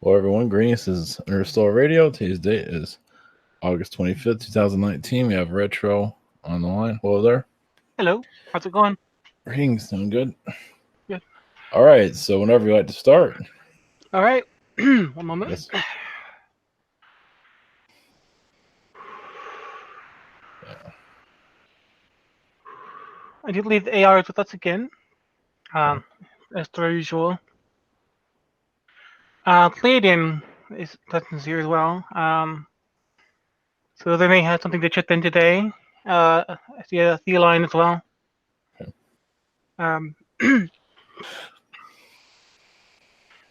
Well, everyone, greetings. This is Interstellar Radio. Today's date is August 25th, 2019. We have Retro on the line. Hello there. Hello, how's it going? Greetings. Doing good. Good. All right. So, whenever you like to start. All right, one moment. Yes. Yeah. I do believe the AR is with us again, as per usual. Palladium is present here as well. So they may have something to chip in today. I see a Theoline as well. Okay.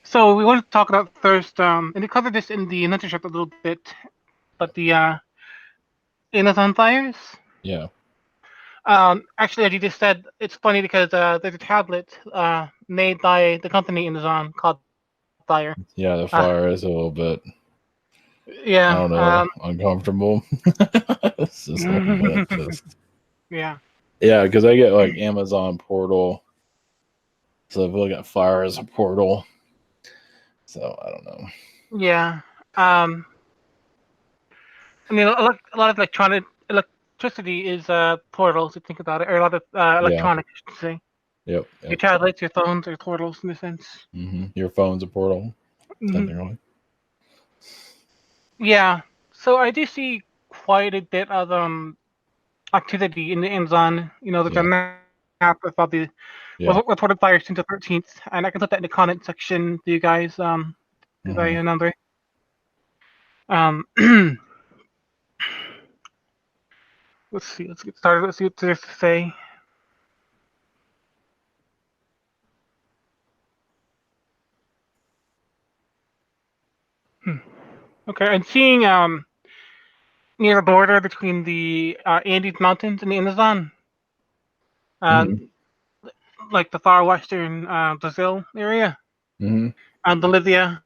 So we want to talk about first, and we covered this in the mentorship a little bit, but the Amazon fires. Yeah. Actually, as you just said, it's funny because there's a tablet made by the company Amazon called Fire. Yeah. The fire is a little bit, I Yeah. don't know, uncomfortable. It's just a little bit. Yeah. Yeah. Because I get like Amazon Portal. So, I feel like fire is a portal. So, I don't know. Yeah. I mean, a lot of electricity is portals. If you think about it, or a lot of electronics, I should say. Yep. Your tablets, your phones are portals in a sense. Mm-hmm. Your phone's a portal, technically. Yeah. So I do see quite a bit of activity in the Amazon. You know, there's a map about the reported fires since the 13th, and I can put that in the comment section for you guys. If I remember. Let's see. Let's get started. Let's see what there's to say. Okay, I'm seeing near the border between the Andes Mountains and the Amazon, like the far western Brazil area, and Bolivia.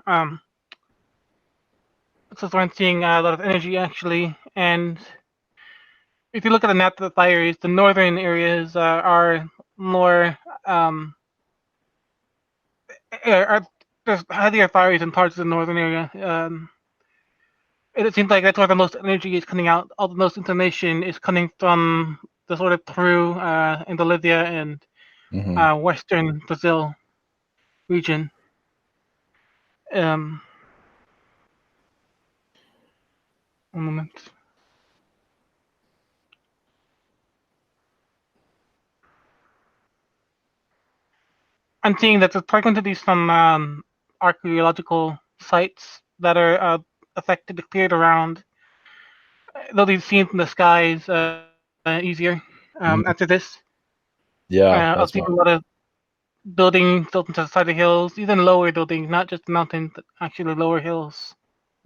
So I'm seeing a lot of energy actually, and if you look at the map of the fires, the northern areas are more there's heavier fires in parts of the northern area. It seems like that's where the most energy is coming out. All the most information is coming from the sort of Peru and Bolivia and western Brazil region. One moment. I'm seeing that there's probably going to be some archaeological sites that are affected, cleared around. They'll be seen from the skies easier after this. Yeah, I'll see a lot of buildings built into the side of hills, even lower buildings, not just mountains, but actually lower hills.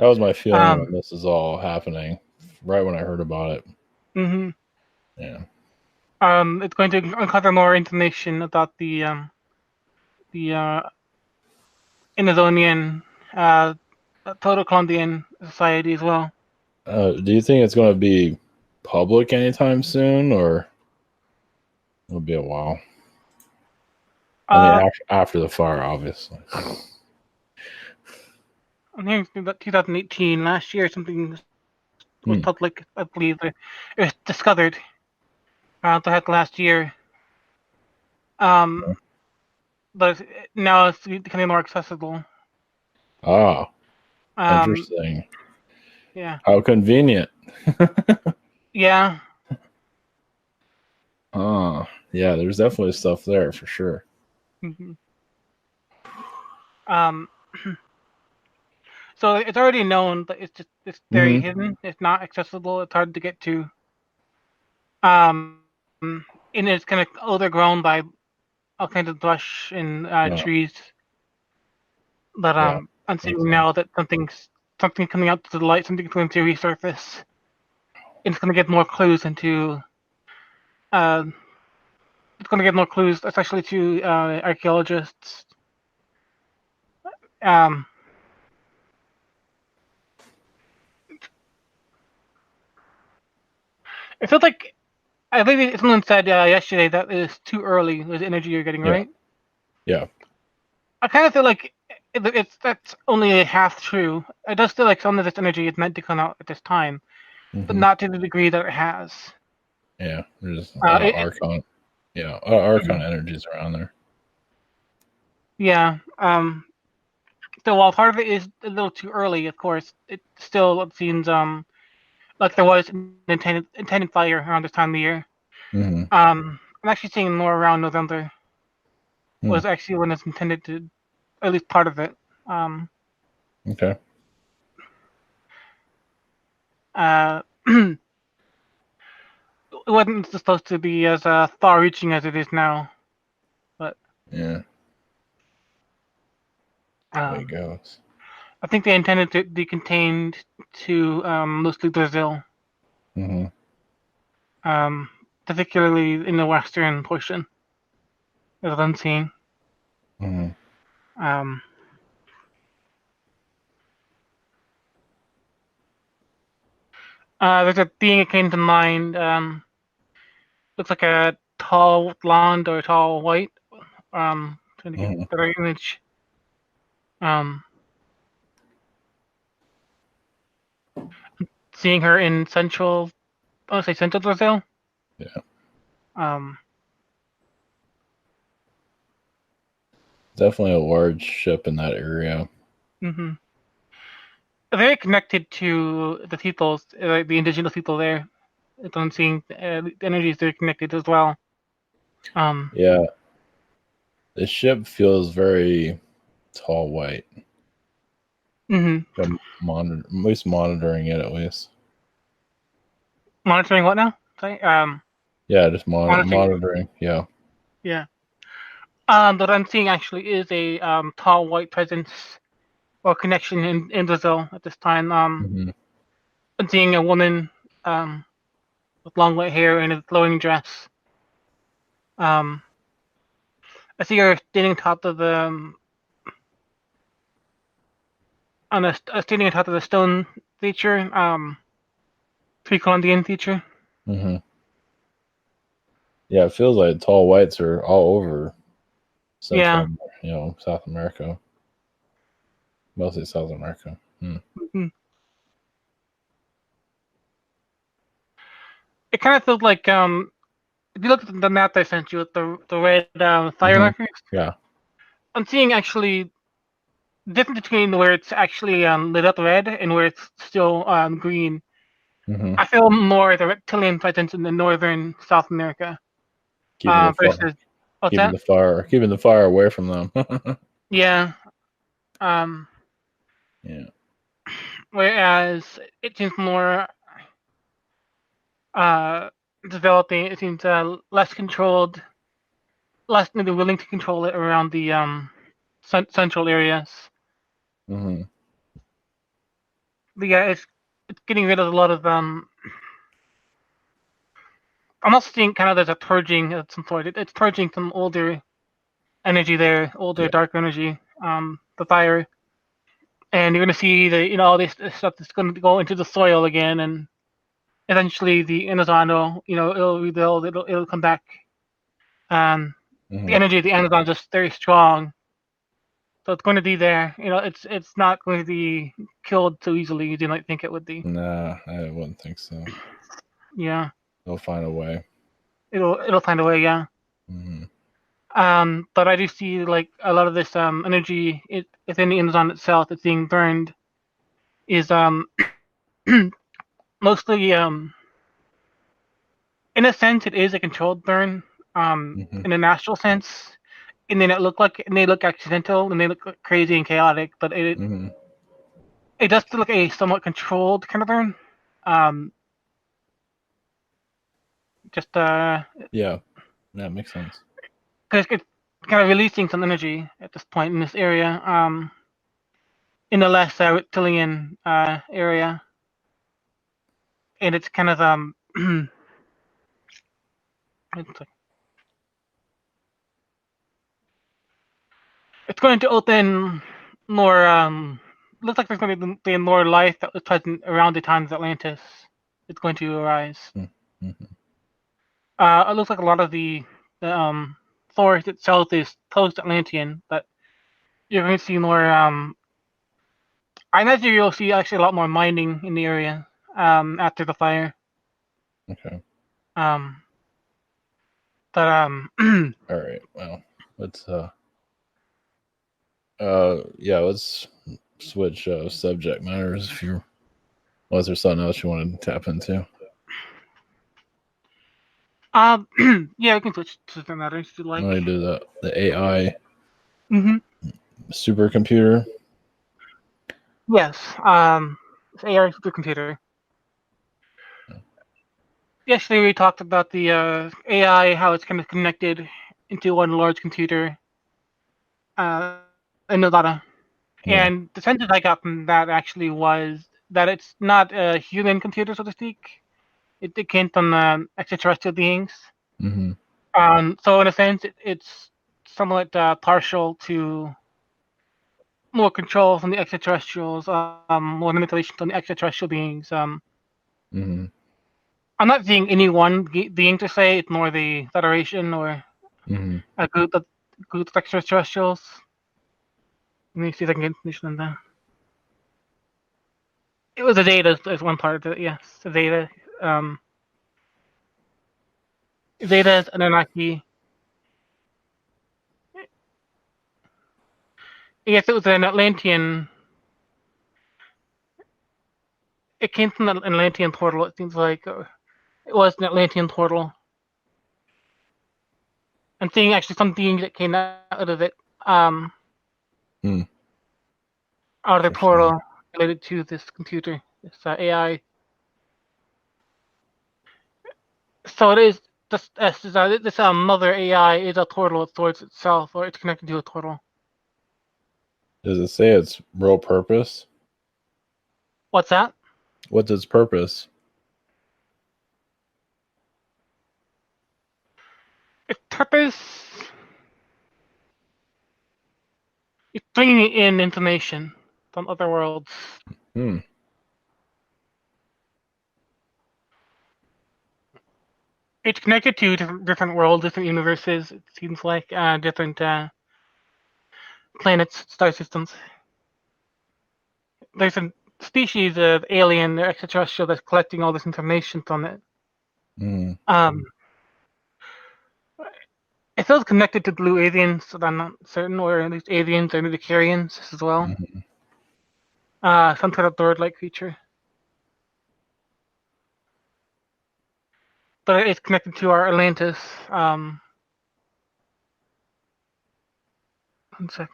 that was my feeling when this is all happening. Right when I heard about it. Yeah. It's going to uncover more information about the Amazonian Proto-Columbian society as well. Do you think it's going to be public anytime soon, or it'll be a while? I mean, after the fire, obviously. I'm hearing about 2018, last year, something was public, I believe. It was discovered the last year. But now it's becoming more accessible. Interesting. Yeah. How convenient. Yeah. Yeah, there's definitely stuff there for sure. So it's already known that it's very hidden. It's not accessible. It's hard to get to. And it's kind of overgrown by all kinds of brush and trees. But I'm seeing now that something coming out to the light, something's going to resurface. It's going to get more clues into. It's going to get more clues, especially to archaeologists. It feels like, I believe someone said yesterday that it's too early with the energy you're getting, right? Yeah. I kind of feel like that's only half true. It does feel like some of this energy is meant to come out at this time, but Mm-hmm. not to the degree that it has. Yeah, there's a lot of archon. Yeah, a lot of archon energies around there. Yeah. So while part of it is a little too early, of course, it still seems like there was an intended fire around this time of the year. Mm-hmm. I'm actually seeing more around November was actually when it's intended to, at least part of it. Okay. It wasn't supposed to be as far-reaching as it is now, but Yeah. Way it goes. I think they intended to be contained to mostly Brazil, Mm-hmm. particularly in the western portion, as I'm seeing. Mm-hmm. Um, there's a being that came to mind. Looks like a tall blonde or tall white. Trying to get Mm-hmm. a better image. Um, Seeing her in central, I want to say central Brazil. Yeah. Um, Definitely a large ship in that area. mm-hmm. Very connected to the peoples, the indigenous people there. I'm seeing the energies they're connected as well. Yeah. The ship feels very tall white. Mm-hmm. I'm at least monitoring it at least. Monitoring what now? Sorry. Yeah, just Monitoring. monitoring. Yeah. Yeah. What I'm seeing actually is a tall white presence or connection in Brazil at this time. Mm-hmm. I'm seeing a woman um, with long white hair and a flowing dress. Um, I see her standing on top of the standing on top of the stone feature, pre-Columbian feature. Mm-hmm. Yeah, it feels like tall whites are all over Yeah. Central, South America, mostly South America. Mm-hmm. It kind of feels like if you look at the map I sent you with the red fire Mm-hmm. markers, Yeah. I'm seeing actually difference between where it's actually lit up red and where it's still green. Mm-hmm. I feel more the reptilian presence in the northern South America Keeping the fire, versus what's that? keeping the fire away from them. Yeah. Um, Yeah. Whereas it seems more uh, developing. It seems less controlled, less maybe willing to control it around the central areas. Mm-hmm. But yeah, it's getting rid of a lot of I'm also seeing kind of there's a purging of some sort. It's purging some older energy there, older Yeah. dark energy, the fire, and you're gonna see the all this stuff that's gonna go into the soil again, and eventually the Amazon will it'll rebuild, it'll come back. The Mm-hmm. energy of the Amazon is just very strong, so it's going to be there. It's not going to be killed so easily as you might think it would be. Nah, I wouldn't think so. Yeah, They'll find a way. it'll find a way. Yeah. Mm-hmm. But I do see like a lot of this energy within the Amazon itself that's being burned is mostly in a sense it is a controlled burn Mm-hmm. in a natural sense, and then they look accidental and they look crazy and chaotic, but Mm-hmm. it does feel like a somewhat controlled kind of burn. Um, just Yeah, that makes sense. because it's kind of releasing some energy at this point in this area, in the less reptilian area, and it's kind of it's going to open more. Looks like there's going to be more life that was present around the times Atlantis. It's going to arise. Mm-hmm. It looks like a lot of the forest itself is post-Atlantean, but you're going to see more. I imagine you'll see actually a lot more mining in the area after the fire. Okay. Um, but All right. Well, let's yeah, let's switch subject matters if you was there something else you wanted to tap into? yeah, we can switch to the matters if you like. I do the AI Mm-hmm. supercomputer. Yes. It's AI supercomputer. Yesterday we talked about the AI, how it's kind of connected into one large computer, in Nevada. Yeah. And the sentence I got from that actually was that it's not a human computer, so to speak. It came from extraterrestrial beings. Mm-hmm. So in a sense, it's somewhat partial to more control from the extraterrestrials, more manipulation from the extraterrestrial beings. Mm-hmm. I'm not seeing any one being to say it's more the Federation or Mm-hmm. a group of extraterrestrials. Let me see if I can get information on that. It was a Zeta as one part of it. Yes, a Zeta. Um, Zeta is an Anunnaki. Yes, it was an Atlantean. It came from an Atlantean portal. It seems like it was an Atlantean portal. I'm seeing actually some beings that came out of it. Um, Hmm. out of the Interesting. portal related to this computer, this AI. So it is this mother AI is a portal towards itself, or it's connected to a portal. Does it say its real purpose? What's that? What's its purpose? Its purpose is bringing in information from other worlds. Hmm. It's connected to different worlds, different universes. It seems like different planets, star systems. There's a species of alien or extraterrestrial that's collecting all this information from it. Hmm. Um, it feels connected to blue aliens, but I'm not certain, or at least aliens or Midichlorians as well. Mm-hmm. Some sort of bird-like creature. But it's connected to our Atlantis. One sec.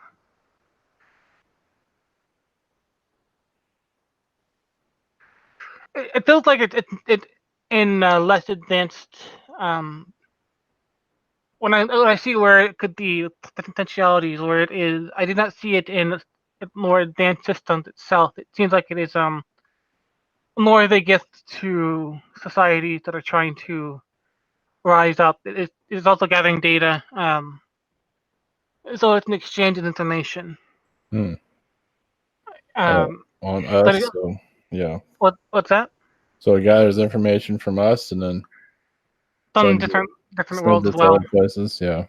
It feels like it in less advanced. Um, when I see where it could be the potentialities, where it is, I did not see it in more advanced systems itself. It seems like it is more of a gift to societies that are trying to rise up. It is also gathering data. So it's an exchange of information. Hmm. Oh, Um, on but us. So yeah. what's that? So it gathers information from us and then From sends different sends worlds as it to well. other places. Yeah.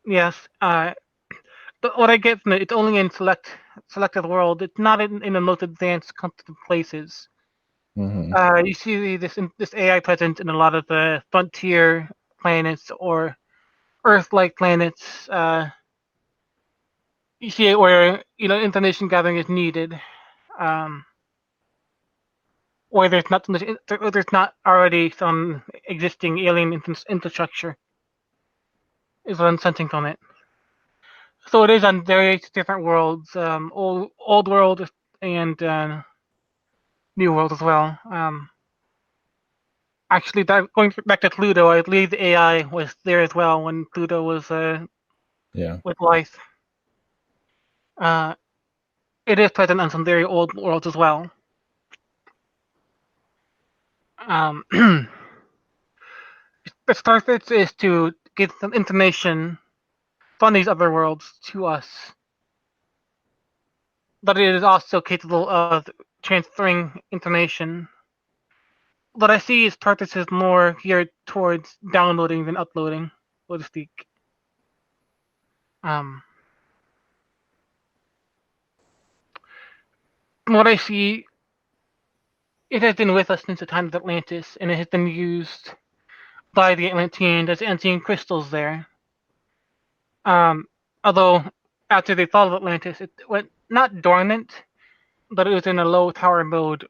Yes. But what I get from it, it's only in selected world. It's not in the most advanced continent places. Mm-hmm. You see this AI present in a lot of the frontier planets or Earth-like planets. You see it where information gathering is needed, um, where there's not already some existing alien infrastructure. Is what I'm sensing from it. So it is on various different worlds, old world and new world as well. Actually, going back to Pluto, I believe the AI was there as well when Pluto was Yeah. with life. Uh, it is present on some very old worlds as well. Um, the starfish is to get some information from these other worlds to us, but it is also capable of transferring information. What I see its purpose is more geared towards downloading than uploading, so to speak. Um, from what I see, it has been with us since the time of Atlantis, and it has been used by the Atlanteans as ancient crystals there. Although after they thought of Atlantis, it went not dormant, but it was in a low tower mode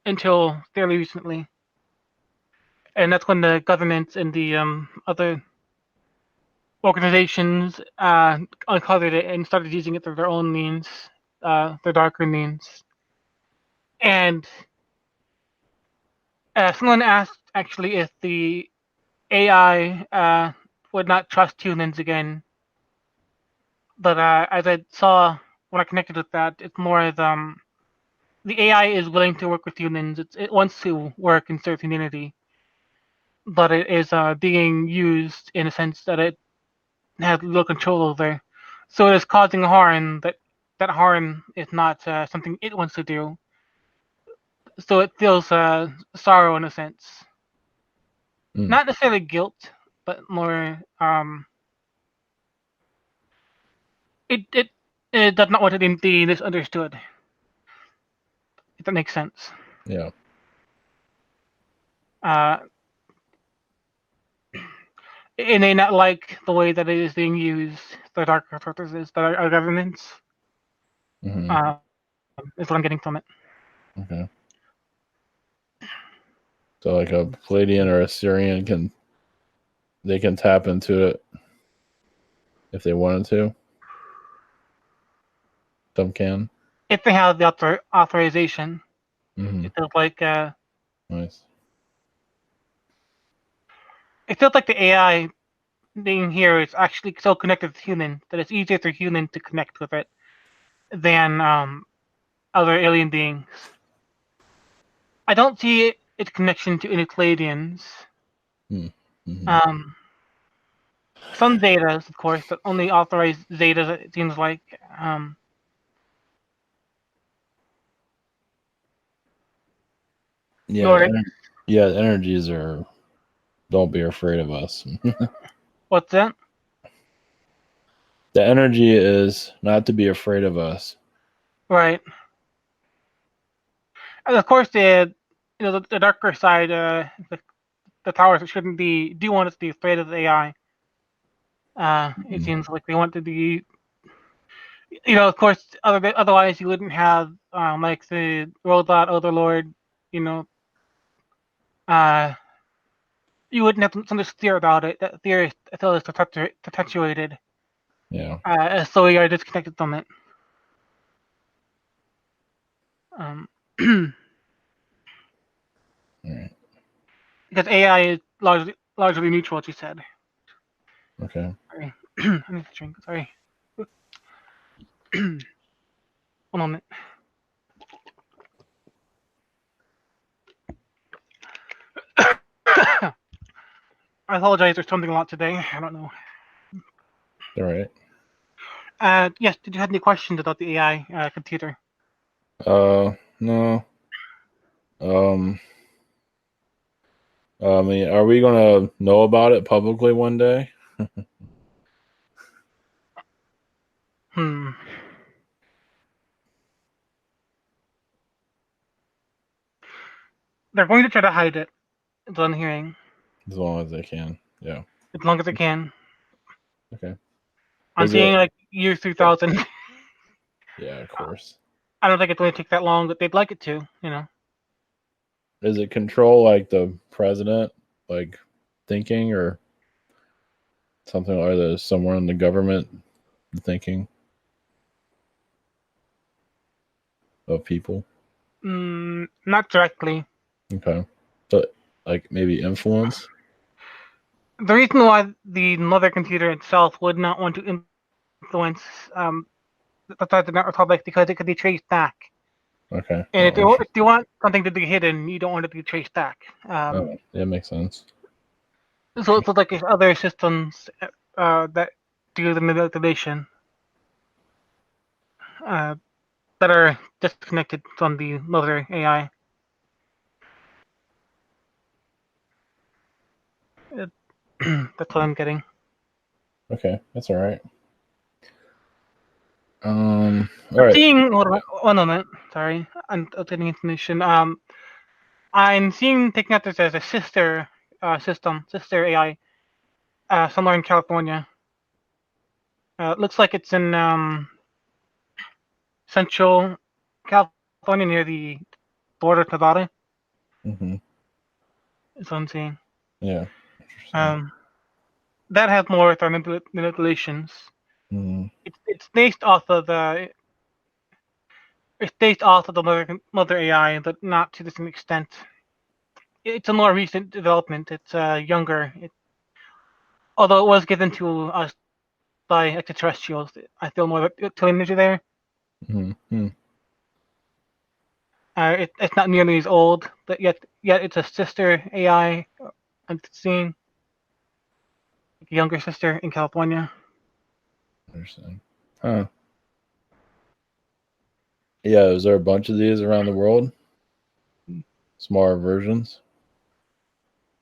until fairly recently, and that's when the governments and the other organizations uncovered it and started using it for their own means, their darker means. And someone asked actually if the AI would not trust humans again, but as I saw when I connected with that, it's more as the AI is willing to work with humans. It wants to work and serve humanity, but it is being used in a sense that it has little control over. So it is causing harm that harm is not something it wants to do. So it feels sorrow in a sense, not necessarily guilt, but more it does not want to be misunderstood. If that makes sense. Yeah. Uh, it may not like the way that it is being used for darker purposes by our governments. Mm-hmm. Is what I'm getting from it. Okay. So like a Palladian or a Syrian can tap into it if they wanted to. Some can. If they have the authorization, Mm-hmm. it feels like Nice. the AI being here is actually so connected with human that it's easier for human to connect with it than other alien beings. I don't see its connection to any Palladians. Mm-hmm. Some Zetas, of course, but only authorized Zetas. It seems like. Yeah. Nordic. Yeah. The energies are. Don't be afraid of us. What's that? The energy is not to be afraid of us. Right. And of course, the darker side, the towers shouldn't be do want us to be afraid of the AI. It seems like they want to be, of course, otherwise you wouldn't have like the robot overlord, you know, uh, you wouldn't have some fear about it. That fear is until it's perpetuated. Yeah. So we are disconnected from it. Um, All right. because AI is largely neutral, as you said. Okay. Sorry. I need to drink. Sorry. One moment. I apologize. There's something a lot today. I don't know. All right. Yes. Did you have any questions about the AI computer? No. Um. I mean, are we gonna know about it publicly one day? Hmm. They're going to try to hide it. Is what I'm hearing. As long as they can. Yeah. As long as they can. Okay. I'm Is it? seeing like year 2000. Yeah, of course. I don't think it's going to take that long, but they'd like it to. Does it control like the president, like thinking, or something, or the somewhere in the government thinking of people? Not directly. Okay, but like maybe influence. The reason why the mother computer itself would not want to influence the President Republic because it could be traced back. Okay. And if you want something to be hidden, you don't want it to be traced back. Oh, yeah, makes sense. So it's like if other systems that do the manipulation uh, that are disconnected from the mother AI. That's what I'm getting. Okay, that's all right. All I'm right. seeing. Hold on, one moment. Sorry, I'm updating information. I'm seeing taking out this as a sister sister AI, somewhere in California. Looks like it's in central California near the border with Nevada. Mm-hmm. Is what I'm seeing. Yeah. Interesting. Um, that has more with our manipulations. Mm-hmm. It's based off of the mother AI, but not to the same extent. It's a more recent development. It's younger. Although it was given to us by extraterrestrials, I feel more energy there. Mm-hmm. It's not nearly as old, but yet it's a sister AI. I'm seeing like a younger sister in California. Interesting. Huh. Yeah. Is there a bunch of these around the world? Smaller versions?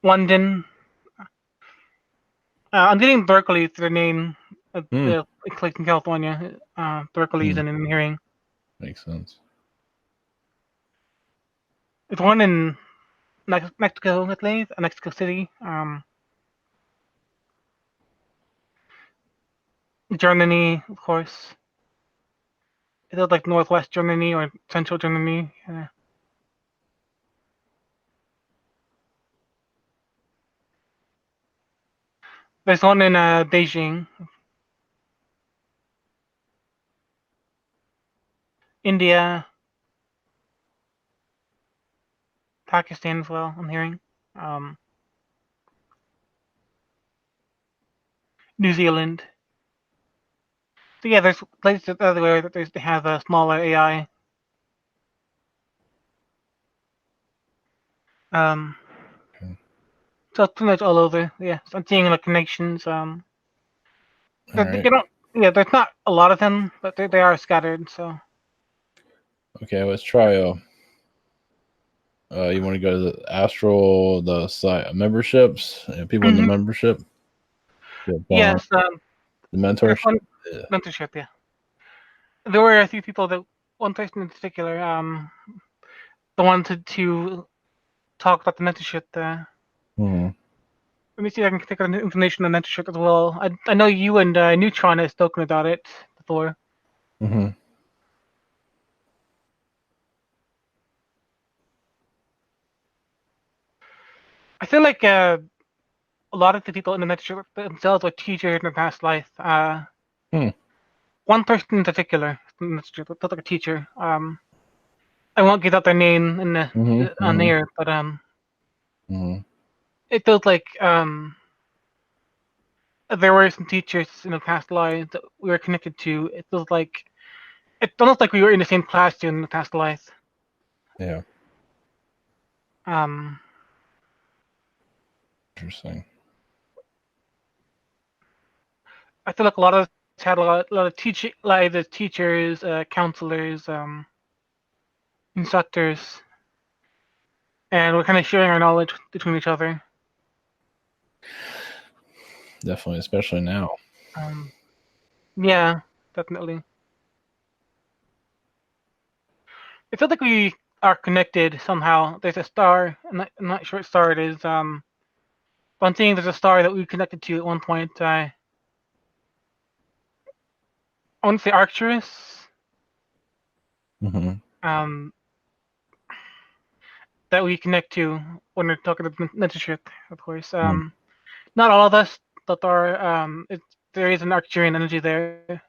London. I'm getting Berkeley to the name of Hmm. the place in California. Berkeley's Hmm. in I'm hearing. Makes sense. It's one in Mexico, I believe, Mexico City. Germany, of course. It was like northwest Germany or central Germany. There's one in Beijing, India, Pakistan as well. I'm hearing. Um, New Zealand. So yeah, there's places everywhere that they have a smaller AI. Um, Okay. so it's pretty much all over. Yeah, so I'm seeing the connections. All right. They don't. Yeah, there's not a lot of them, but they are scattered. So Okay. Let's try. You want to go to the Astral, the site memberships, and people in the hmm membership. Get on yes, the there's mentorship. one Yeah. mentorship. Yeah, there were a few people that one person in particular, the wanted to talk about the mentorship. Hmm. Let me see if I can take the information on mentorship as well. I know you and Neutron has spoken about it before. Hmm. I feel like a lot of the people in the mentorship themselves were teachers in their past life. Hmm. One person in particular, felt like a teacher. I won't give out their name in Hmm. on Hmm. air, but Hmm. it feels like there were some teachers in the past lives that we were connected to. It feels like it's almost like we were in the same classroom in the past life. Yeah. Um, Interesting. I feel like a lot of us had a lot of teaching, like the teachers, counselors, instructors, and we're kind of sharing our knowledge between each other. Definitely, especially now. Um, yeah, definitely. It feels like we are connected somehow. There's a star. I'm not sure what star it is. But I'm seeing there's a star that we connected to at one point. I want to say Arcturus. Hmm. Um, that we connect to when we're talking about mentorship, of course. Not all of us, but there is an Arcturian energy there.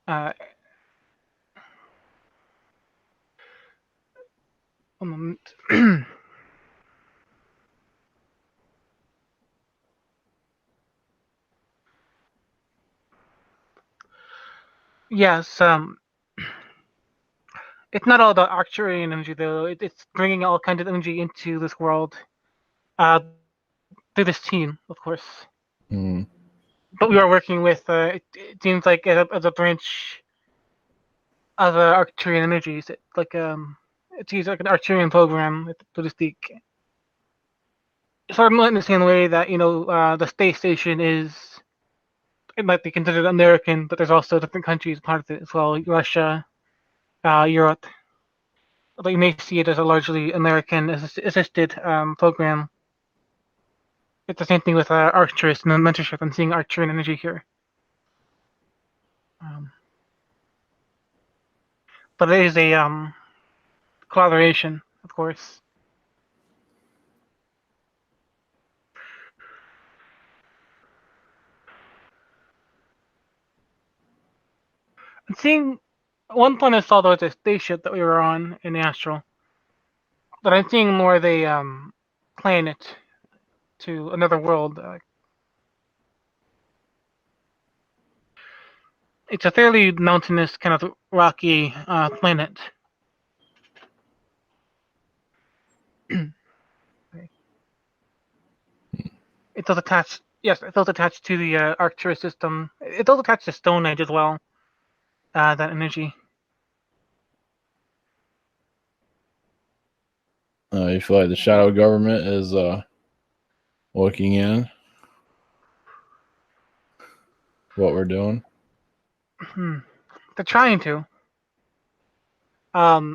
Uh, One moment. Yes. It's not all about Arcturian energy though. It's bringing all kinds of energy into this world. Uh, through this team, of course. Hmm. But we are working with. It seems like as a branch of Arcturian energies. It's used like an Arcturian program, so to speak. sort of in the same way that the space station is, it might be considered American, but there's also different countries part of it as well, like Russia, Europe. But you may see it as a largely American assisted program. It's the same thing with Arcturus and the mentorship. I'm seeing Arcturian energy here. But it is a collaboration, of course. I'm seeing one point I saw there was a spaceship that we were on in the astral, but I'm seeing more of a planet to another world. It's a fairly mountainous, kind of rocky planet. It does attach. Yes, it does attach to the Arcturus system. It does attach to Stone Age as well. That energy. You feel like the shadow government is looking in what we're doing? They're trying to. They're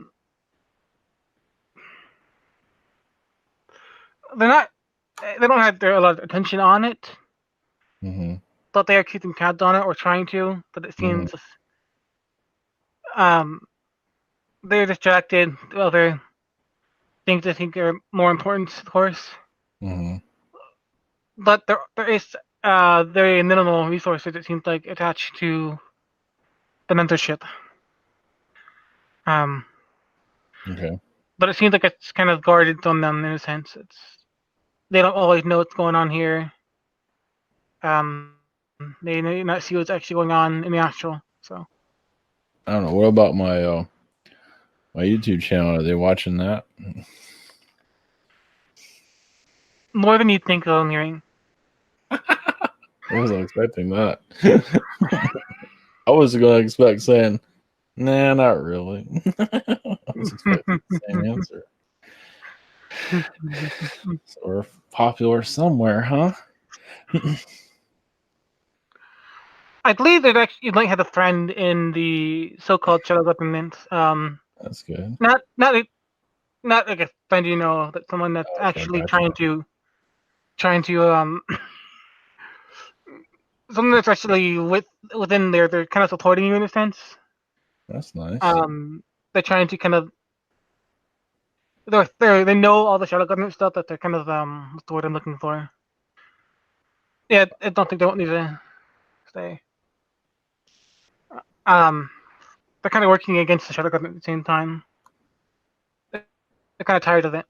not. They don't have a lot of attention on it, but they are keeping tabs on it or trying to. But it seems they're distracted with other things they think are more important, of course. But there is very minimal resources, it seems like, attached to the mentorship. Okay. But it seems like it's kind of guarded from them in a sense. They don't always know what's going on here. They may not see what's actually going on in the astral. So I don't know. What about my my YouTube channel? Are they watching that? more than you'd think I'm hearing. I wasn't expecting that. I was going to expect saying, nah, not really. I was expecting the same answer. So we're popular somewhere, huh? I believe that actually you might have a friend in the so-called shadow government. That's good. Not like a friend, that someone that's actually gotcha. trying to someone that's actually within there. They're kind of supporting you in a sense. That's nice. They're trying to kind of they know all the shadow government stuff that they're kind of what's the word I'm looking for? Yeah, I don't think they want me to say. They're kind of working against the shadow government at the same time. They're kind of tired of it.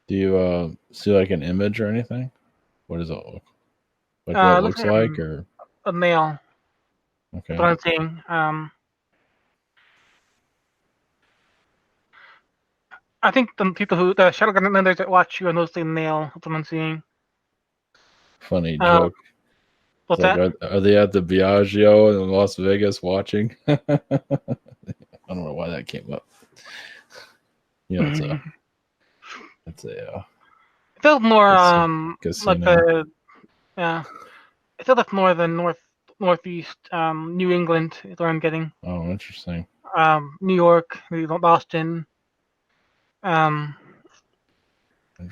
Do you see like an image or anything? What does it look like? What it looks like, or a male? okay? That's what I'm saying. I think the people the shadow government members that watch you are mostly male. That's what I'm seeing. Funny joke. What's like, that? Are they at the Bellagio in Las Vegas watching? I don't know why that came up. It's a it feels more casino. like the it feels like more the northeast New England is where I'm getting. Oh, interesting. New York, maybe Boston.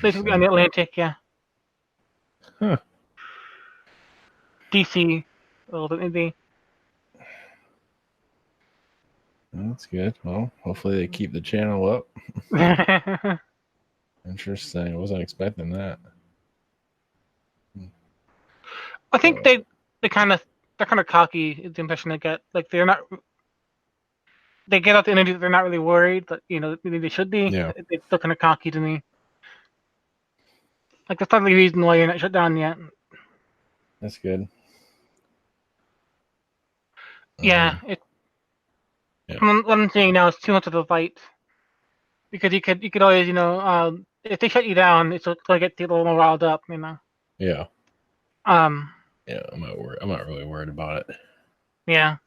Basically on the Atlantic, yeah. Huh. DC, a little bit maybe. That's good. Well, hopefully they keep the channel up. Interesting. I wasn't expecting that. I think they're kind of cocky. Is the impression I get. Like they're not. They get out the energy that they're not really worried, but maybe they should be. Yeah. They're still kind of cocky to me. Like that's probably the reason why you're not shut down yet. That's good. Yeah, what I'm saying now is too much of a fight. Because you could always, if they shut you down, it's gonna get people a little more riled up, Yeah. Yeah, I'm not really worried about it. Yeah.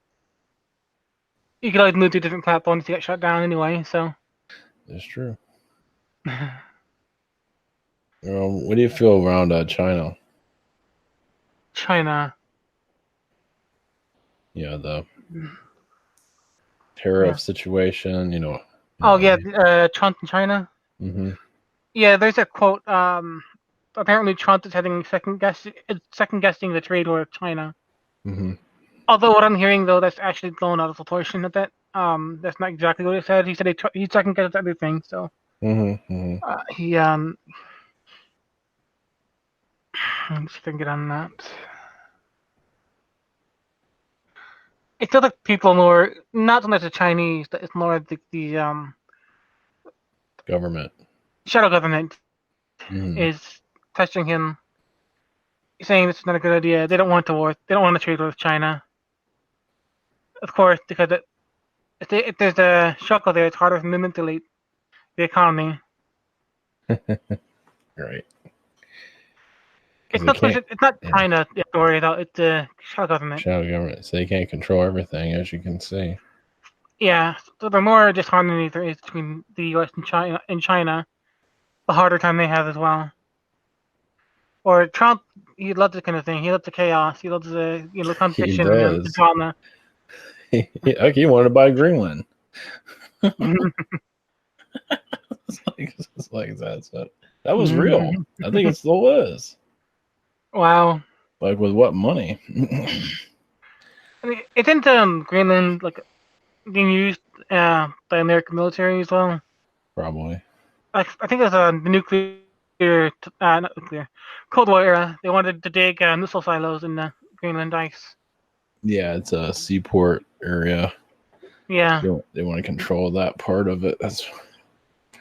You could always move to different platforms to get shut down anyway, so. That's true. What do you feel around China? China. Yeah, the Mm, tariff yeah. situation. Oh yeah, Trump in China. Mm-hmm. Yeah, there's a quote. Apparently Trump is second guessing the trade war with China. Mm-hmm. Although what I'm hearing though, that's actually blown out of proportion a bit. That's not exactly what he said. He said he second guesses everything. So Mm-hmm. Mm-hmm. he I'm just thinking on that. It feels like people more not so much the Chinese, but it's more the Government. shadow government Mm-hmm. is pressuring him, saying this is not a good idea. They don't want to war. They don't want to trade with China, of course, because if there's a struggle there, it's harder to manipulate the economy. Right. Because It's they not can't. it's not Yeah. China the authority though. It's the shadow government. Shadow government, so they can't control everything, as you can see. Yeah, so the more disharmony there is between the U.S. and China, the harder time they have as well. Or Trump, he loves this kind of thing. He loves the chaos. He loves the He competition and the does. drama. He wanted to buy Greenland. It's like that's that was real. I think it still is. Wow. Like with what money? I mean, isn't Greenland like being used by American military as well? Probably. I think it was the not nuclear, Cold War era. They wanted to dig missile silos in the Greenland ice. Yeah, it's a seaport area. Yeah, They want to control that part of it. That's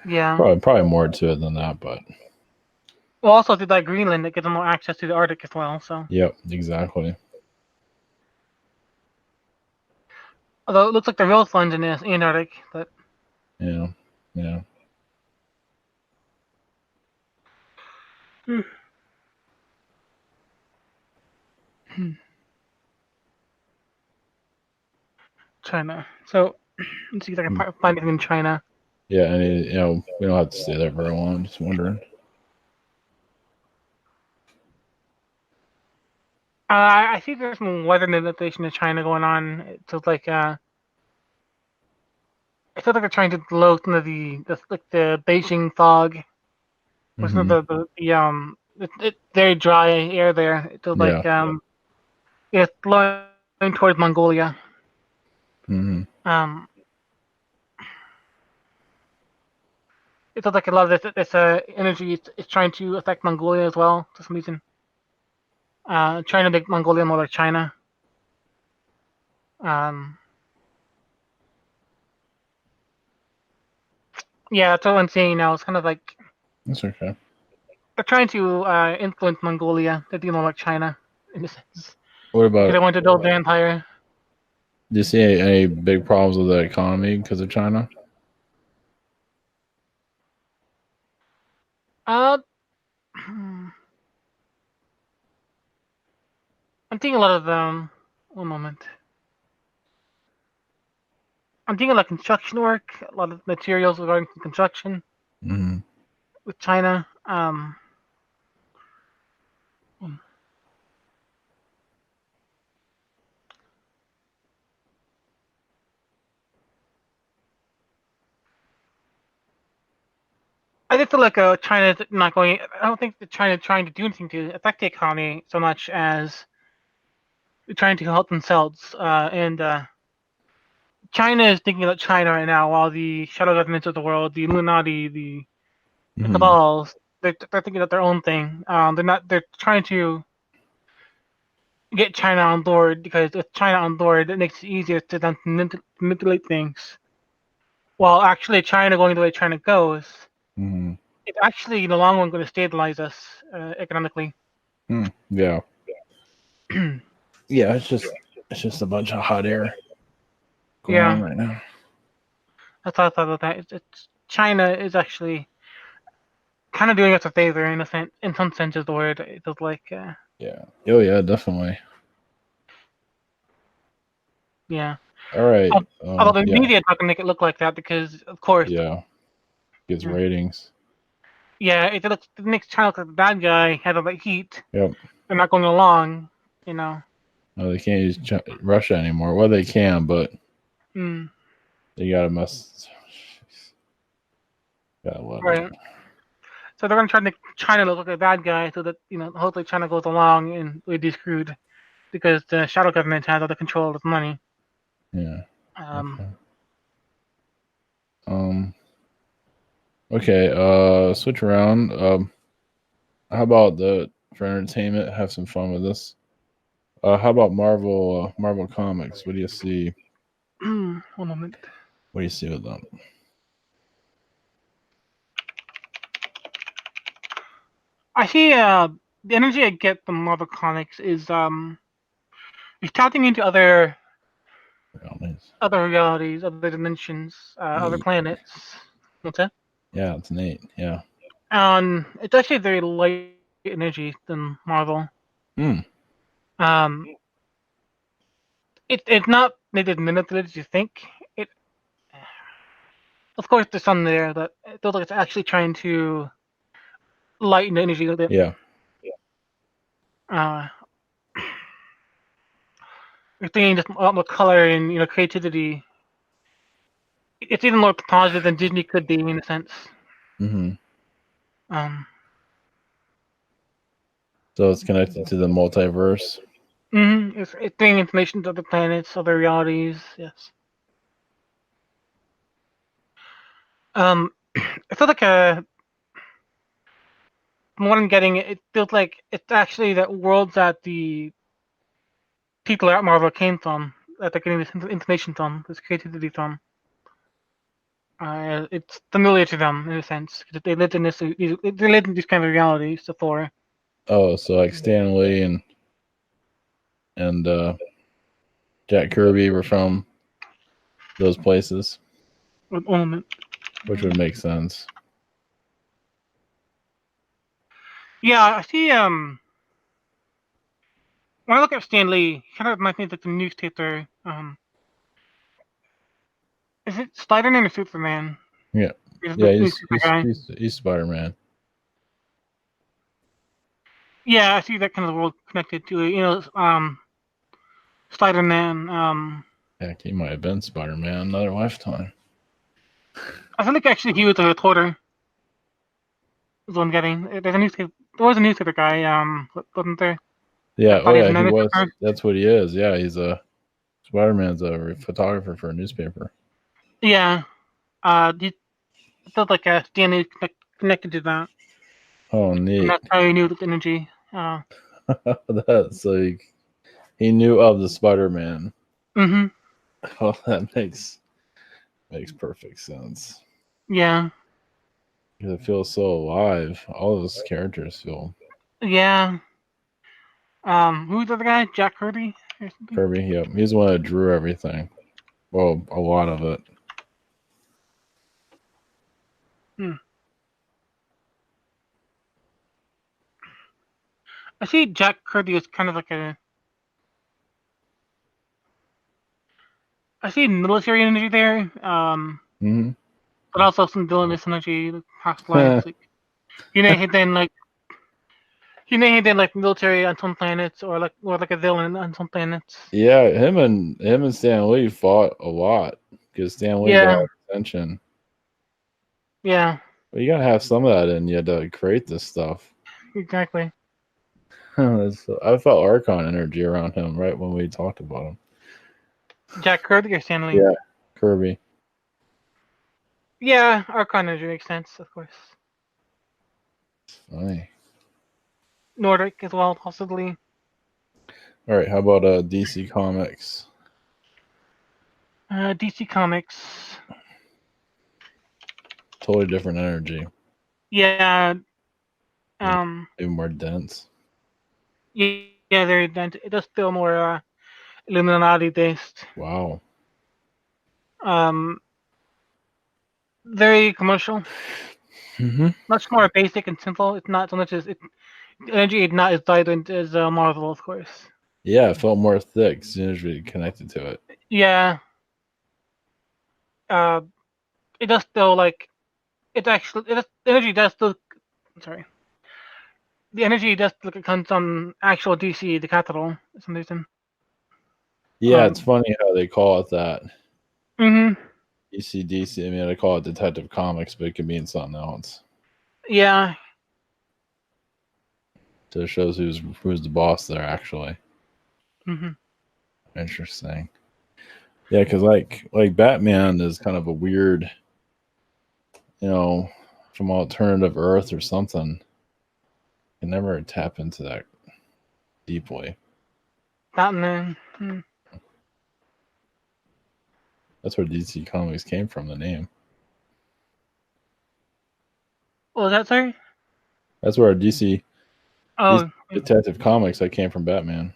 yeah. probably more to it than that, but Well, also did like Greenland, it gives them more access to the Arctic as well. So, yep, exactly. although it looks like the real fun's in the Antarctic, but Yeah, yeah. China. So let's see if I Hmm. can find anything in China. Yeah, and we don't have to stay there very long. Just wondering. I see there's some weather manipulation in China going on. It feels like they're trying to blow some of the Beijing fog, or some Hmm. of it's very dry air there. It feels Yeah. like it's blowing towards Mongolia. Hmm. Um, it feels like a lot of this energy is trying to affect Mongolia as well for some reason. Trying to make Mongolia more like China. Um, yeah, that's what I'm seeing now. It's kind of like That's okay. they're trying to influence Mongolia to be more like China in a sense What because about? they want to build their empire. Do you see any big problems with the economy because of China? Uh, I'm thinking a lot of one moment. I'm thinking like construction work, a lot of materials regarding construction Hmm. with China. I just feel like China's not going. I don't think that China trying to do anything to affect the economy so much as trying to help themselves. And China is thinking about China right now, while the shadow governments of the world, the Illuminati, the Hmm. cabals, they're thinking about their own thing. They're not. They're trying to get China on board because with China on board, it makes it easier to them to manipulate things. While actually China going the way China goes, Hmm. it's actually in the long run going to stabilize us economically. Yeah. Yeah. It's just a bunch of hot air going on Yeah, right now. that's how I thought about that. It's China is actually kind of doing us a favor in some sense of the word. It was like, Yeah. Oh yeah, definitely. yeah. All right. Although the Yeah. media is not going to make it look like that because, of course, Yeah. Gets ratings. Yeah, it makes China look like the bad guy, had all that heat. Yep. They're not going along, you know. No, they can't use Russia anymore. Well, they can, but they gotta mess. Gotta let Right. them. So they're gonna try to make China look like a bad guy, so that hopefully China goes along and we'd be screwed because the shadow government has all the control of money. Yeah. Um. Okay. Okay. Switch around. How about for entertainment? Have some fun with this. How about Marvel? Marvel comics. What do you see? One moment. What do you see with them? I see. The energy I get from Marvel Comics is tapping into other realities, other dimensions, other Neat. planets. What's that? Yeah, it's neat. Yeah. It's actually very light energy than Marvel. Hmm. Um, it's not maybe as manipulated as you think. It, of course, there's some there that it feels like it's actually trying to lighten the energy a little bit. Yeah. Uh, you're thinking just a lot more color and creativity. It's even more positive than Disney could be in a sense. Mm-hmm. Um, So it's connected to the multiverse. it's bringing information to other planets, other realities. Yes. It feels like from what I'm getting, it feels like it's actually that worlds that the people at Marvel came from, that they're getting this information from, this creativity from. It's familiar to them in a sense. They lived in they lived in these kind of realities before. Oh, so like Stan Lee and Jack Kirby were from those places, One moment. which would make sense. Yeah, I see. When I look at Stan Lee, he kind of reminds me of like the newspaper. Is it Spider-Man or Superman? Yeah. He's the Yeah, newspaper guy. he's Spider-Man. Yeah, I see that kind of world connected to it. Spider-Man. Heck, he might have been Spider-Man another lifetime. I feel like actually he was a reporter. Is what I'm getting. There's a newspaper. There was a newspaper guy. Wasn't there? I Yeah, oh thought he was yeah, an he was. editor. That's what he is. Yeah, he's a Spider-Man's a photographer for a newspaper. Yeah. He felt like Stanley connected to that, Oh, and neat. that's how he knew the energy. That's like he knew of the Spider-Man. Mm-hmm. Oh, that makes perfect sense. Yeah. Because it feels so alive. All those characters feel Yeah. Who's the other guy? Jack Kirby or something? Kirby. Yep, he's the one that drew everything. Well, a lot of it. Hmm. I see Jack Kirby as kind of like I see military energy there. Hmm. But also some villainous energy, like past lives. Like he may have been like military on some planets, or like a villain on some planets. Yeah, him and Stan Lee fought a lot because Stan Lee got Yeah. all the attention. Yeah. But you gotta have some of that in you to create this stuff. Exactly. I felt Archon energy around him right when we talked about him. Jack Kirby or Stanley? Yeah, Kirby. Yeah, Archon energy makes sense, of course. Funny. Nordic as well, possibly. All right, how about DC Comics? DC Comics. Totally different energy, Yeah. Um. even more dense. Yeah. Very dense. It does feel more Illuminati based. Wow. Um. Very commercial. Hmm. Much more basic and simple. It's not so much as energy is not as vibrant as Marvel, of course. Yeah, it felt more thick as soon as we connected to it. Yeah. Uh. It does feel like energy does still sorry. The energy just like it comes on actual DC, the capital, for some reason. Yeah, it's funny how they call it that. Mm-hmm. DC. I mean, they call it Detective Comics, but it could mean something else. Yeah. So it shows who's the boss there, actually. Mm-hmm. Interesting. Yeah, because like Batman is kind of a weird, from alternative Earth or something. Can never tap into that deeply. Batman. Hmm. That's where DC Comics came from, the name. What was that, sorry? That's where DC Oh. Detective Comics that came from Batman.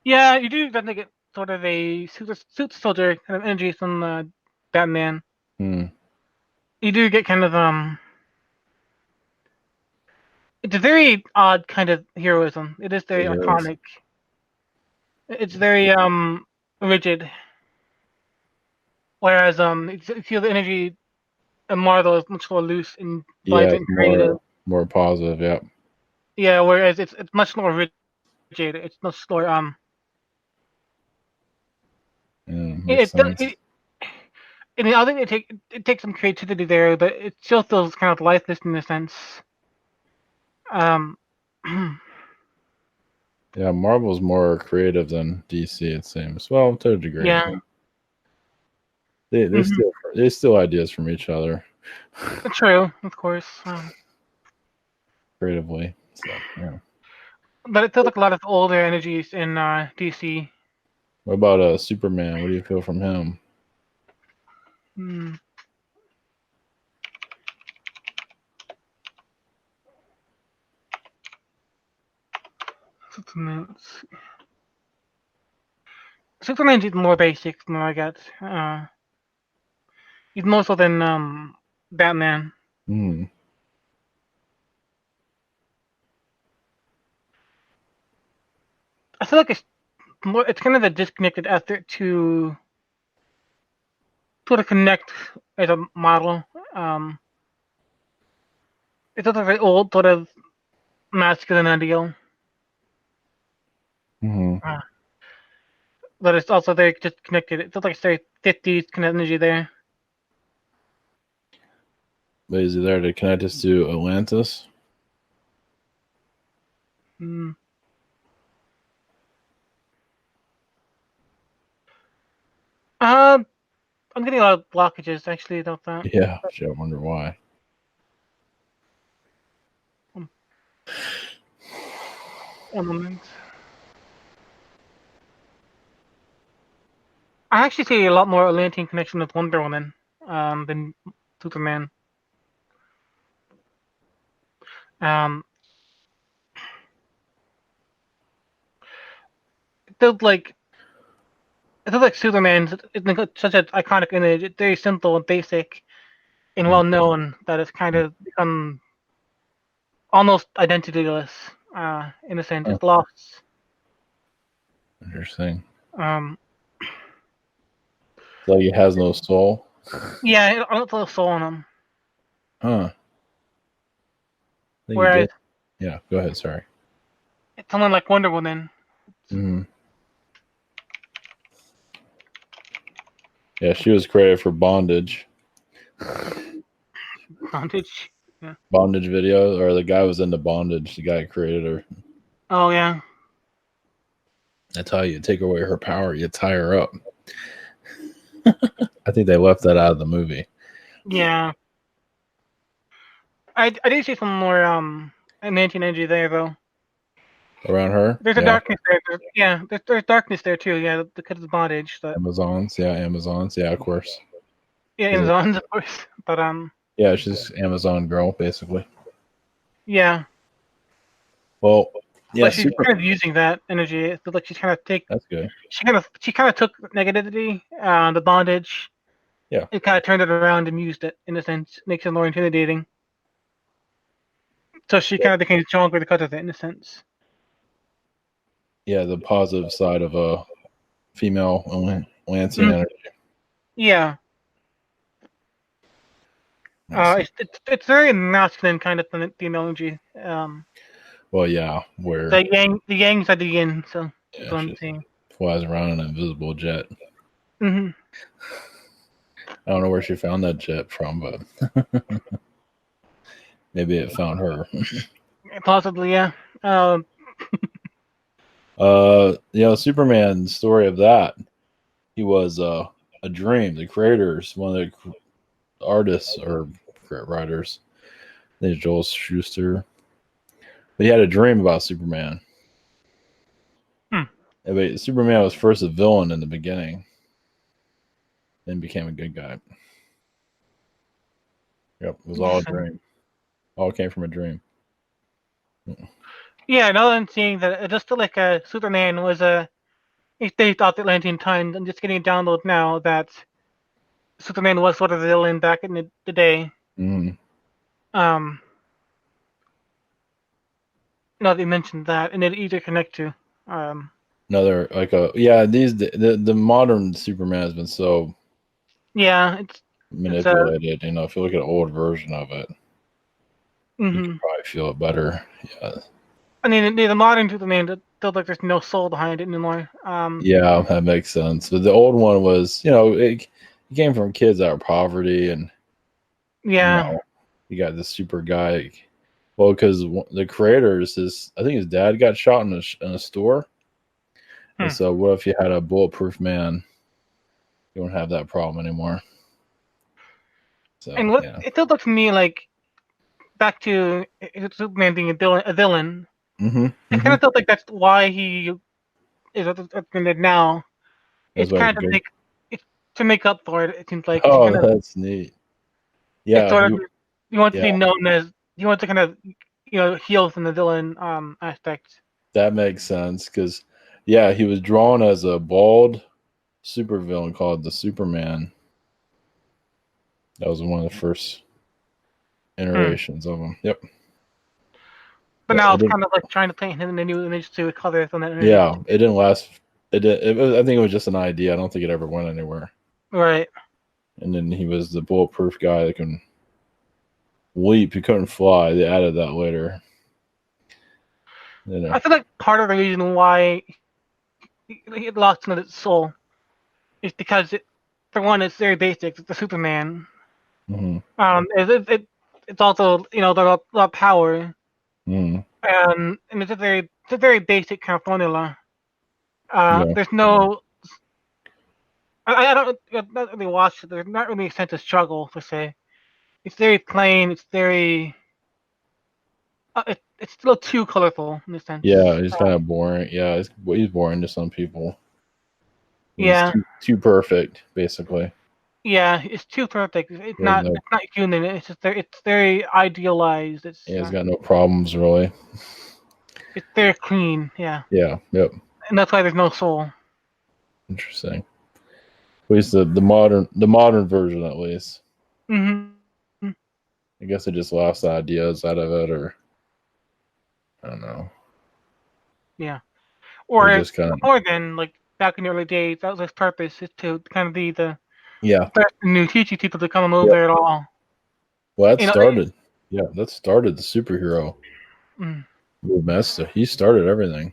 Yeah, you do definitely get sort of a suit soldier kind of energy from Batman. Hmm. You do get kind of it's a very odd kind of heroism. It is very It is. iconic. It's very rigid. Whereas you feel the energy and Marvel is much more loose and Yeah, vibrant it's and creative. more positive. Yep. Yeah, whereas it's much more rigid. It's much more Yeah, makes it, sense. I mean, I think it takes some creativity there, but it still feels kind of lifeless in a sense. Um, Yeah, Marvel's more creative than DC, it seems. Well, to a degree. yeah, They hmm steal ideas from each other true, of course. creatively. So yeah. But it feels like a lot of older energies in DC. What about Superman? What do you feel from him? Hmm. Superman's Superman's even more basic than I get. He's more so than Batman. Hmm. I feel like it's kind of a disconnected effort to sort of connect as a model. Um, it's sort of very old, sort of masculine ideal, Hmm. uh, but it's also very disconnected. It's like say 50s kind of energy there. But is he there to connect us to Atlantis? Mm. Uh, I'm getting a lot of blockages actually about that. Yeah, I wonder why. Um, One moment. I actually see a lot more Atlantean connection with Wonder Woman than Superman. Um, it feels like Superman is such an iconic image. It's very simple and basic and well known that it's kind of become almost identityless. In a sense, Huh, it's lost. interesting. Um, So he has no soul? yeah, I don't feel a soul in him. Huh. I think he Whereas did. Yeah, go ahead. Sorry. it's someone like Wonder Woman. Hmm. Yeah, she was created for bondage. Bondage. Yeah. Bondage video, or the guy was into bondage. The guy who created her. Oh yeah. That's how you take away her power. You tie her up. I think they left that out of the movie. Yeah. I do see some more Atlantean energy there though. Around her? There's a Yeah. darkness there. Yeah, there's darkness there too. Yeah, because of the bondage. But Amazons. Yeah, Amazons. Yeah, of course. yeah, Amazons of course. But Yeah, she's Amazon girl, basically. yeah. Well, yeah, But she's super. kind of using that energy. It feels like she's kind of That's good. she kind of took negativity, the bondage, Yeah. and kind of turned it around and used it in a sense, makes it more intimidating. So she kind of became stronger because of it in a sense. Yeah, the positive side of a female Lansing Mm, energy. yeah. It's very masculine kind of theology. Well, yeah, where The yang side of the yin. So that's yeah, what I'm she saying. flies around in an invisible jet. Hmm. I don't know where she found that jet from, but maybe it found her. Possibly, yeah. Um, Superman story of that. He was a dream. The creators, one of the artists or writers, named Joel Schuster. But he had a dream about Superman. hmm. But Superman was first a villain in the beginning, then became a good guy. Yep, it was all a Interesting. dream. All came from a dream. Yeah, now I'm seeing that just like Superman was a. If they thought the Atlantean times, I'm just getting a download now that Superman was sort of the villain back in the day. Mm-hmm. Um, now they mentioned that, and it easier connect to. Um, Another like a yeah. The modern Superman has been so yeah, it's a. manipulated. If you look at an old version of it, you Mm-hmm. could probably feel it better. Yeah, I mean, the modern Superman feels like there's no soul behind it anymore. yeah, that makes sense. But the old one was, it came from kids out of poverty, and you Yeah. know, you got this super guy. Well, because the creators, I think his dad got shot in a store, and Hmm. so what if you had a bulletproof man? You don't have that problem anymore. So And what yeah. it feels like to me like back to Superman being a villain. Mm-hmm. It kind Mm-hmm. of felt like that's why he is what's been it now. That's It's why he's kind of good. make it's to make up for it. It seems like it's Oh, kind of that's neat. it's Yeah, sort of you want to yeah, be known as you want to kind of heal from the villain aspect. that makes sense because yeah, he was drawn as a bald supervillain called the Superman. That was one of the first Hmm. iterations of him. Yep. But But now it it's didn't. kind of like trying to paint him in a new image to color from that image. Yeah, it didn't last. It did. I think it was just an idea. I don't think it ever went anywhere. Right. And then he was the bulletproof guy that can leap. He couldn't fly. They added that later. You know. I feel like part of the reason why it lost some of its soul is because for one, it's very basic. It's the Superman. Mm-hmm. It's also there's a lot of power, Mm-hmm. and it's a very basic kind of formula. Yeah. There's no I don't I've not really watched it. There's not really a sense of struggle per se. It's very plain. It's very it's still too colorful in a sense. Yeah. He's kind of boring. Yeah. He's boring to some people. He's Yeah, too perfect, basically. yeah, it's too perfect. He has no. It's not human. It's very idealized. He has got no problems really. It's very clean. Yeah, Yeah. Yep. and that's why there's no soul. Interesting. At least the modern version, at least. Hmm. I guess it just lost ideas out of it, or I don't know. Yeah, It or just kind of or then like back in the early days, that was his purpose is to kind of be the yeah. person who teaches people to come over Yep. there at all. Well, that You know, started. Yeah, that started the superhero mm, movement. He started everything.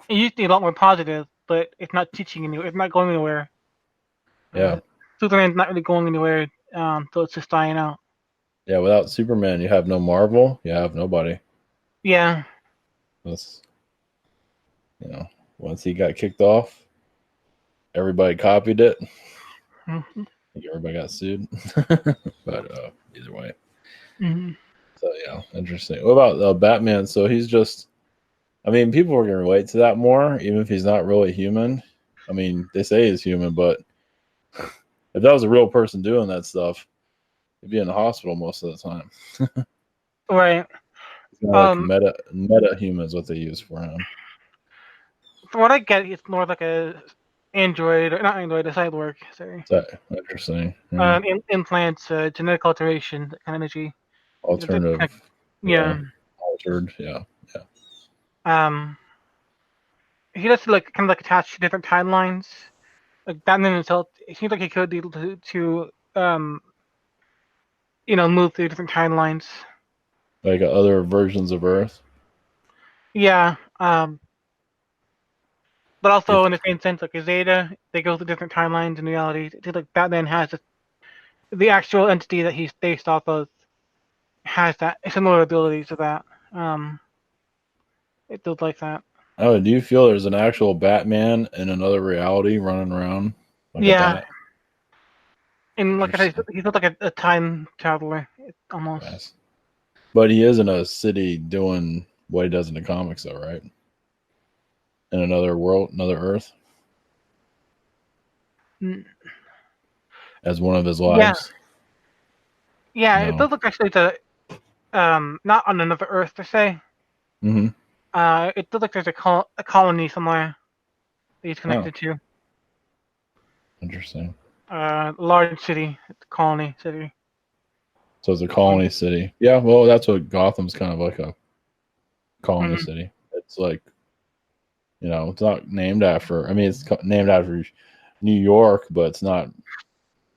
it used to be a lot more positive, but it's not teaching anywhere. It's not going anywhere. Yeah, Superman's not really going anywhere, so it's just dying out. yeah. Without Superman, you have no Marvel. You have nobody. Yeah. That's you know. Once he got kicked off, everybody copied it. I Mm-hmm. think everybody got sued. But either way, Mm-hmm. so yeah, interesting. What about Batman? So he's just. I mean, people are gonna relate to that more, even if he's not really human. I mean, they say he's human, but if that was a real person doing that stuff, he'd be in the hospital most of the time. Right. It's kind of like Um, meta human is what they use for him. from what I get, it's more like a android, or not android, a cyborg. Sorry. Is that interesting? Yeah. Implants, genetic alteration, that kind of energy. Alternative, yeah, Yeah. altered, yeah, yeah, Um, he does like kind of like attach to different timelines. Like Batman himself, it seems like he could be able to move through different timelines. Like other versions of Earth. Yeah. But If also in the same sense, like Zeta, they go through different timelines in reality. It's like Batman has the actual entity that he's based off of has that similar abilities to that. It does like that. Oh, do you feel there's an actual Batman in another reality running around like a Yeah, bat? and like I said, Interesting. he's not like a time traveler, almost. Yes. But he is in a city doing what he does in the comics, though, right? In another world, another Earth, Mm, as one of his Yeah, lives. yeah, it No. does look actually to not on another Earth per se. Mm-hmm. It does look there's a colony somewhere that he's Oh, connected to. interesting. Large city, colony city. So it's a colony city. Yeah, well, that's what Gotham's kind of like, a colony Mm-hmm. city. It's like, it's not named after. I mean, it's named after New York, but it's not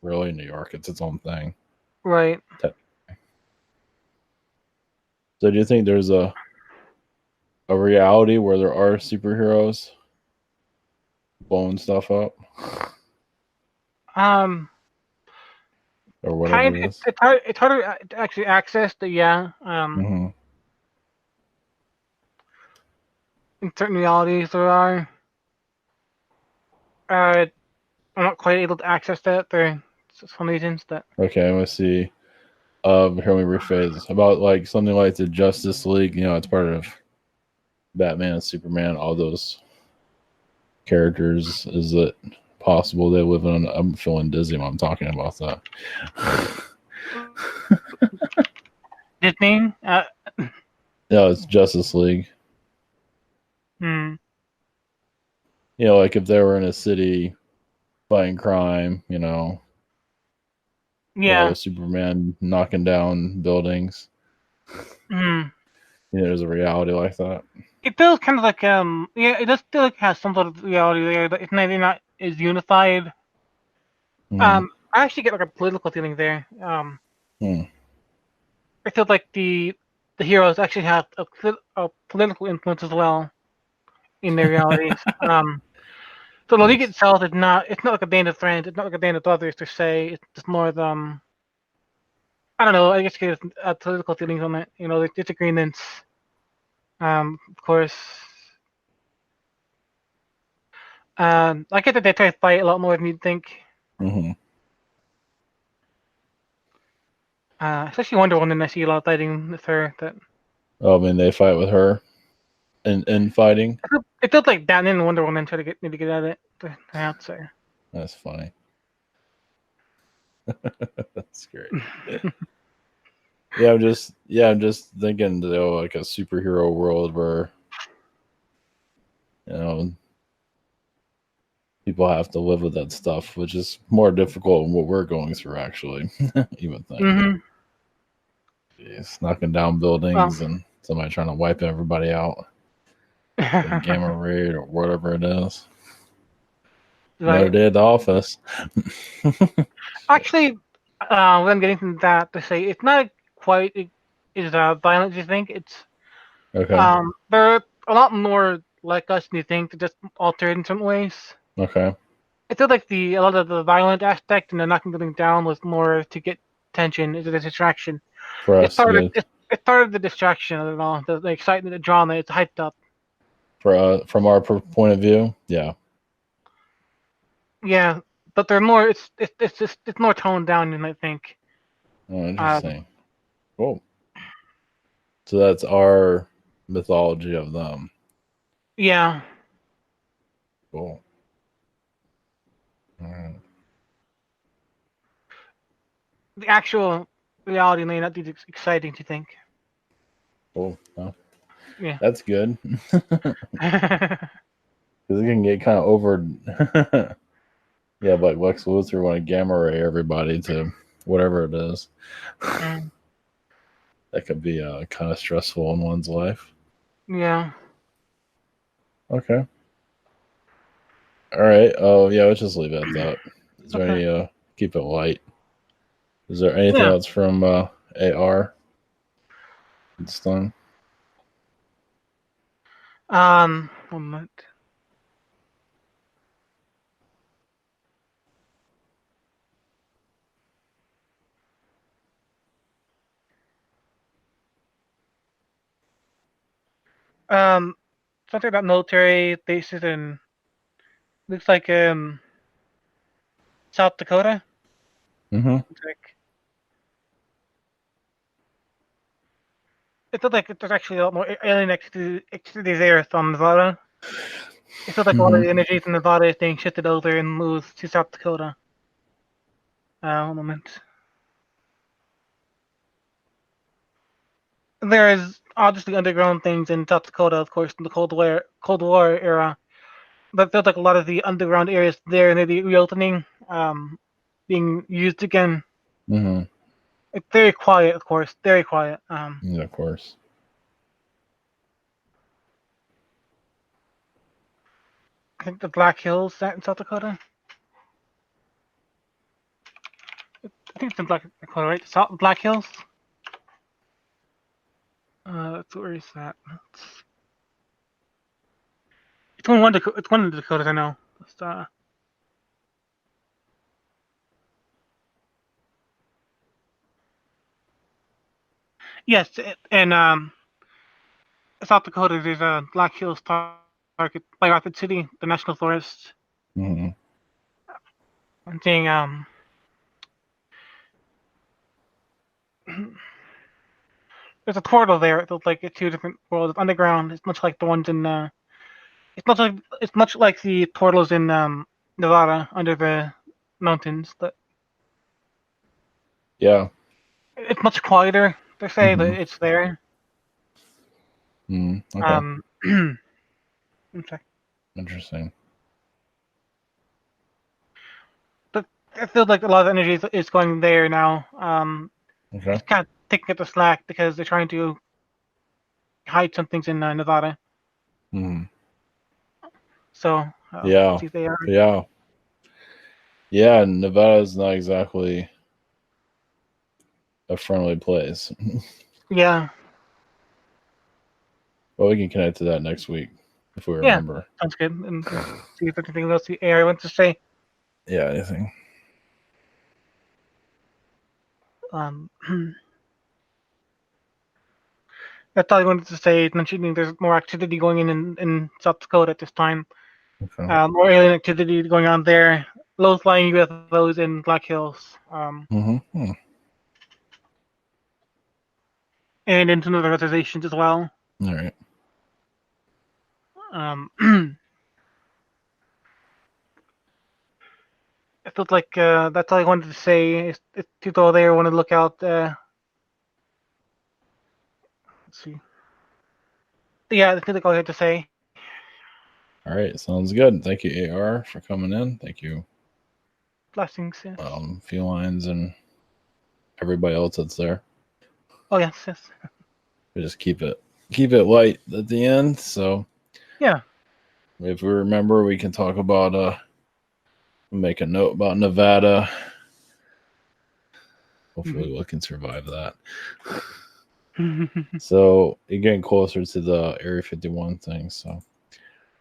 really New York. It's its own thing. Right. So do you think there's a reality where there are superheroes blowing stuff up Um, or whatever it is? it's hard to actually access the yeah. Mm-hmm. In certain realities there are. Uh, I'm not quite able to access that. There some reasons that. Okay, let's see. Here we rephrase about like something like the Justice League. It's part of Batman, Superman, all those characters. Is it possible they live in? I'm feeling dizzy when I'm talking about that. Disney. Yeah, it's Justice League. Hmm. Like if they were in a city fighting crime, Yeah. Superman knocking down buildings. Hmm. There's a reality like that. It feels kind of like yeah, it does feel like it has some sort of reality there, but it's maybe not as unified. Mm-hmm. I actually get like a political feeling there. Hmm. I feel like the heroes actually have a political influence as well in their realities. So the league Yes. itself is not. It's not like a band of friends. It's not like a band of brothers to say. It's just more of I don't know. I guess you get political feelings on it. The disagreements. Of course. I get that they try to fight a lot more than you'd think. Mm-hmm. Especially Wonder Woman. I see a lot of fighting with her. That Oh, I mean, they fight with her in fighting. it feels like Batman and Wonder Woman try to get at it. To have to say. That's funny. That's great. I'm just thinking, like a superhero world where you know people have to live with that stuff, which is more difficult than what we're going through. Actually, you would think. Mm-hmm. Jeez, knocking down Well, buildings and somebody trying to wipe everybody out with gamma ray or whatever it is. Another right. day at the office. Actually, what I'm getting from that to say, it's not quite as violent as you think. Okay. They're a lot more like us than you think. They're just altered in some ways. Okay. I feel like a lot of the violent aspect and the knocking something down was more to get tension, is a distraction. For It's us to part of get it's part of the distraction of it all. The excitement, the drama, it's hyped up. from our point of view, yeah. Yeah, but they're more. It's just it's more toned down than I think. Oh, Um, interesting. Cool. So that's our mythology of them. yeah, Cool. All right. the actual reality may not be exciting to think. Cool. Well, Yeah. that's good. Because it can get kind of over. Yeah, like Lex Luthor want to gamma ray everybody to whatever it is. Mm, That could be kind of stressful in one's life. yeah. Okay. All right. Oh, yeah, let's just leave it at that. Is there Okay. any, keep it light? Is there anything Yeah. else from AR? It's done. 1 minute. Something about military bases in looks like South Dakota. Mm-hmm. It looks like there's actually a lot more alien activity there on Nevada. It feels like a lot of Mm-hmm. the energy from Nevada is being shifted over and moved to South Dakota. 1 moment. There's obviously underground things in South Dakota, of course, in the Cold War era. But it feels like a lot of the underground areas there near the reopening, being used again. Mm-hmm. It's very quiet, of course, very quiet. Yeah, of course. I think the Black Hills that in South Dakota. I think it's in Black Dakota, right? Black Hills. Where is that? It's one Dakota. It's one of the Dakotas I know. Just, yes, and South Dakota, there's a Black Hills Park by Rapid City, the National Forest. Mm-hmm. I'm seeing there's a portal there. It looks like it's two different worlds. It's underground. It's much like the ones in it's much like the portals in Nevada under the mountains. But Yeah. it's much quieter. They say, but Mm-hmm. it's there. Mm-hmm. Okay. Okay. Interesting. But I feel like a lot of energy is going there now. Okay. It's kind of taking up the slack because they're trying to hide some things in Nevada. Mm-hmm. So Yeah. see if they are. Yeah. Yeah. Nevada's not exactly a friendly place. Yeah, But we can connect to that next week if we yeah, remember. sounds good. And see if there's anything else the AI wants to say. Yeah, anything. Um, that's all I wanted to say. Mentioning there's more activity going in South Dakota at this time. Okay. More alien activity going on there. Low flying UFOs in Black Hills. Mm-hmm. And into the reservations as well. All right. Um, it felt like that's all I wanted to say. If people there want to look out, let's see. Yeah, that's all I had to say. All right. Sounds good. Thank you, AR, for coming in. Thank you, Blessings, yes. Felines and everybody else that's there. Oh, yes, yes. We just keep it light at the end. So Yeah. if we remember, we can talk about make a note about Nevada. Hopefully, we can survive that. So you're getting closer to the Area 51 thing. So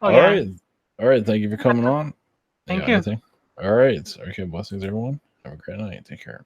Oh, yeah. all right. Thank you for coming on. You Thank got you. anything? All right. Okay. Blessings, everyone. Have a great night. Take care.